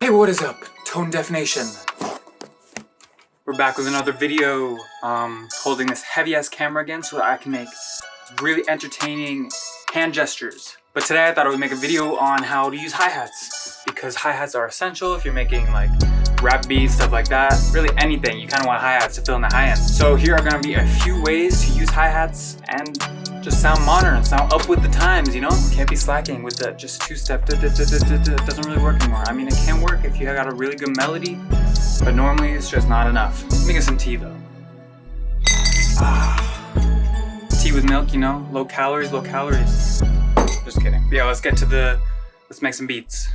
Hey, what is up? Tone Deaf Nation. We're back with another video, holding this heavy-ass camera again so that I can make really entertaining hand gestures. But today I thought I would make a video on how to use hi-hats, because hi-hats are essential if you're making like rap beats, stuff like that. Really anything, you kind of want hi-hats to fill in the high end. So here are going to be a few ways to use hi-hats and just sound modern, sound up with the times, you know? Can't be slacking with the just two-step, it doesn't really work anymore. I mean, it can work if you got a really good melody, but normally it's just not enough. Let me get some tea though. Tea with milk, you know? Low calories, low calories. Just kidding. But yeah, let's make some beats.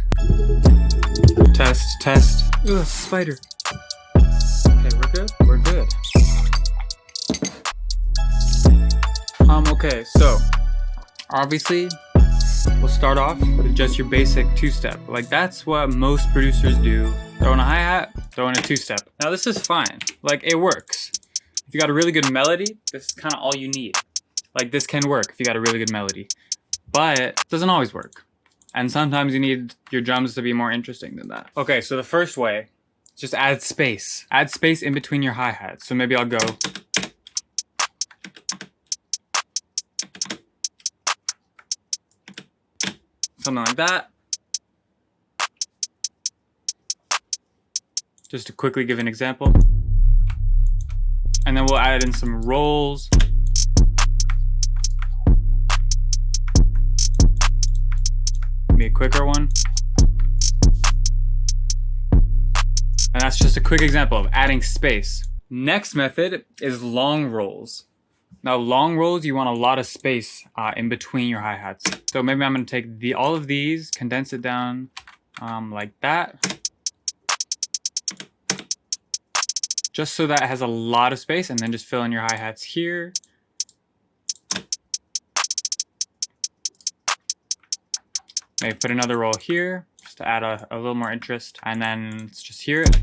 Test. Ugh, spider. Okay, we're good? We're good. Okay, so obviously we'll start off with just your basic two-step. Like that's what most producers do. Throw in a hi-hat, throw in a two-step. Now this is fine. Like it works. If you got a really good melody, this is kind of all you need. Like this can work if you got a really good melody. But it doesn't always work. And sometimes you need your drums to be more interesting than that. Okay, so the first way, just add space. Add space in between your hi-hats. So maybe I'll go. Something like that. Just to quickly give an example. And then we'll add in some rolls. Maybe a quicker one. And that's just a quick example of adding space. Next method is long rolls. Now long rolls, you want a lot of space in between your hi-hats. So maybe I'm gonna take all of these, condense it down like that. Just so that it has a lot of space, and then just fill in your hi-hats here. Maybe put another roll here, just to add a little more interest. And then let's just hear it.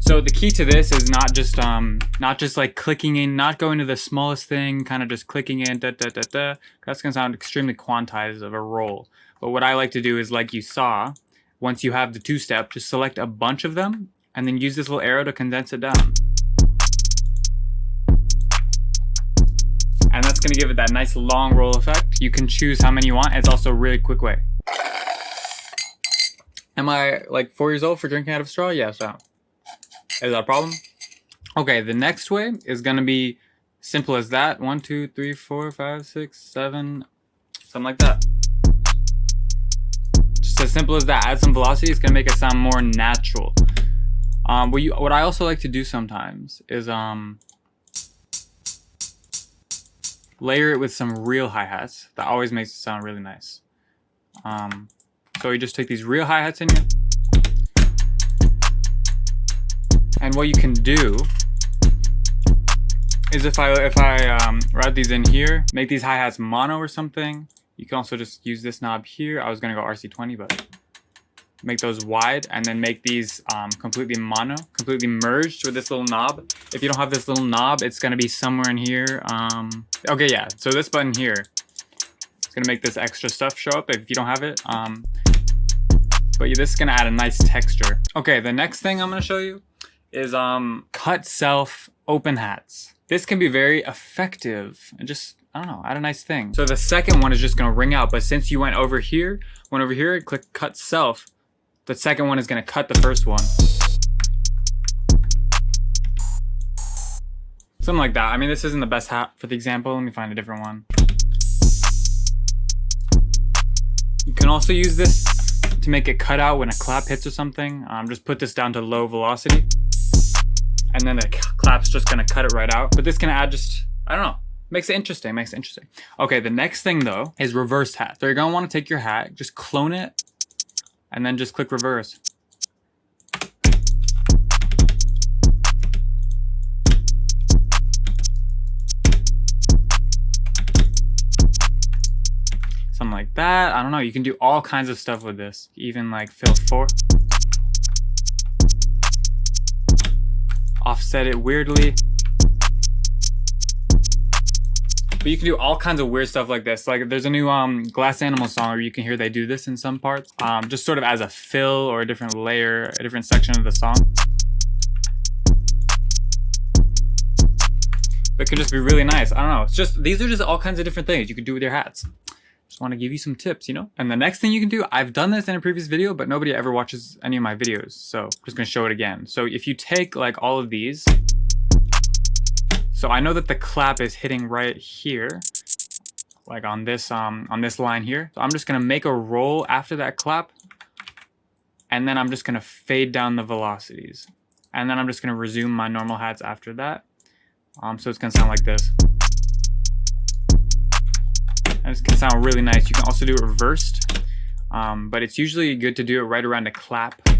So the key to this is not just like clicking in, not going to the smallest thing, kind of just clicking in, That's gonna sound extremely quantized of a roll. But what I like to do is, like you saw, once you have the two-step, just select a bunch of them and then use this little arrow to condense it down. And that's gonna give it that nice long roll effect. You can choose how many you want. It's also a really quick way. Am I like 4 years old for drinking out of a straw? Yeah, so. Is that a problem? Okay, the next way is gonna be simple as that. 1, 2, 3, 4, 5, 6, 7, something like that. Just as simple as that. Add some velocity, it's gonna make it sound more natural. What I also like to do sometimes is layer it with some real hi-hats. That always makes it sound really nice. So you just take these real hi-hats in here. And what you can do is if I route these in here, make these hi-hats mono or something. You can also just use this knob here. I was gonna go RC20, but make those wide and then make these completely mono, completely merged with this little knob. If you don't have this little knob, it's gonna be somewhere in here. Okay, yeah, so this button here, it's gonna make this extra stuff show up if you don't have it. But this is gonna add a nice texture. Okay, the next thing I'm gonna show you is cut self open hats. This can be very effective and just, I don't know, add a nice thing. So the second one is just gonna ring out, but since you went over here, click cut self, the second one is gonna cut the first one. Something like that. I mean, this isn't the best hat for the example. Let me find a different one. You can also use this to make it cut out when a clap hits or something. Just put this down to low velocity. And then the clap's just gonna cut it right out. But this can add just, I don't know, makes it interesting. Okay, the next thing though is reversed hat. So you're gonna wanna take your hat, just clone it, and then just click reverse. Something like that. I don't know, you can do all kinds of stuff with this. Even like fill 4. Offset it weirdly. But But you can do all kinds of weird stuff like this. Like there's a new Glass Animal song where you can hear they do this in some parts. Just sort of as a fill or a different layer, a different section of the song. But it can just be really nice. I don't know. It's just, these are just all kinds of different things you can do with your hats. Just want to give you some tips, you know? And the next thing you can do, I've done this in a previous video, but nobody ever watches any of my videos. So I'm just gonna show it again. So if you take like all of these, so I know that the clap is hitting right here, like on this line here. So I'm just gonna make a roll after that clap, and then I'm just gonna fade down the velocities. And then I'm just gonna resume my normal hats after that. So it's gonna sound like this. And it's gonna sound really nice. You can also do it reversed, but it's usually good to do it right around a clap. You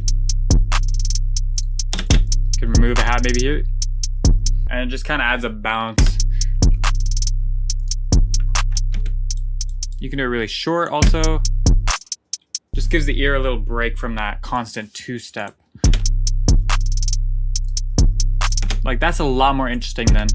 can remove the hat maybe here. And it just kind of adds a bounce. You can do it really short also. Just gives the ear a little break from that constant two-step. Like that's a lot more interesting then.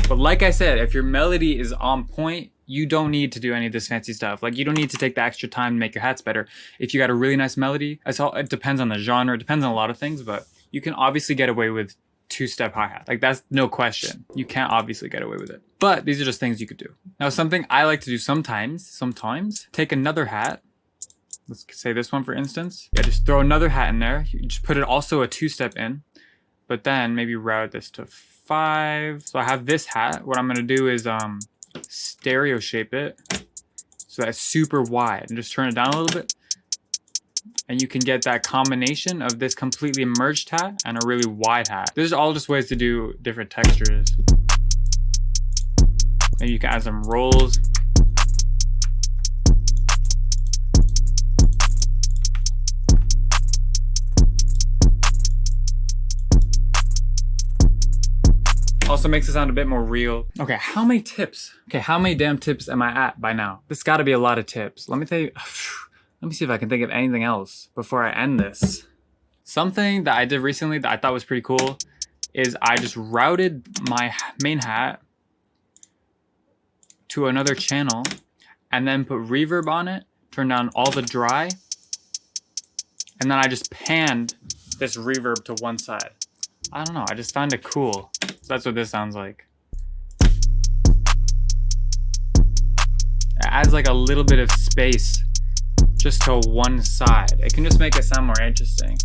But like I said, if your melody is on point, you don't need to do any of this fancy stuff. Like you don't need to take the extra time to make your hats better. If you got a really nice melody, it depends on the genre, it depends on a lot of things, but you can obviously get away with two-step hi-hat. Like that's no question. You can't obviously get away with it. But these are just things you could do. Now something I like to do sometimes, take another hat. Let's say this one for instance. Yeah, just throw another hat in there. You just put it also a two-step in, but then maybe route this to 5. So I have this hat. What I'm gonna do is stereo shape it so that's super wide and just turn it down a little bit. And you can get that combination of this completely merged hat and a really wide hat. These are all just ways to do different textures. And you can add some rolls. Also makes it sound a bit more real. Okay, how many tips? Okay, how many damn tips am I at by now? This gotta be a lot of tips. Let me see if I can think of anything else before I end this. Something that I did recently that I thought was pretty cool is I just routed my main hat to another channel and then put reverb on it, turn down all the dry, and then I just panned this reverb to one side. I don't know, I just found it cool. So that's what this sounds like. It adds like a little bit of space just to one side. It can just make it sound more interesting.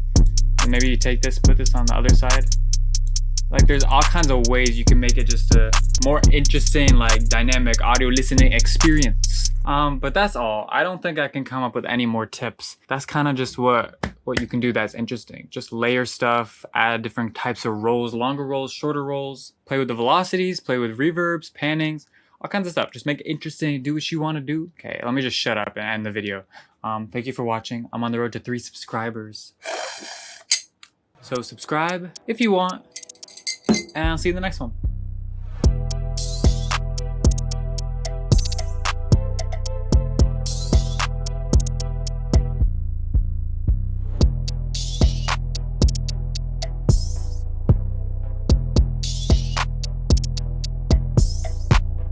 And maybe you take this, put this on the other side. Like there's all kinds of ways you can make it just a more interesting, like dynamic audio listening experience. But that's all. I don't think I can come up with any more tips. That's kind of just what you can do that's interesting. Just layer stuff, add different types of rolls, longer rolls, shorter rolls, play with the velocities, play with reverbs, pannings, all kinds of stuff. Just make it interesting, do what you want to do. Okay, let me just shut up and end the video. Thank you for watching. I'm on the road to 3 subscribers. So subscribe if you want, and I'll see you in the next one.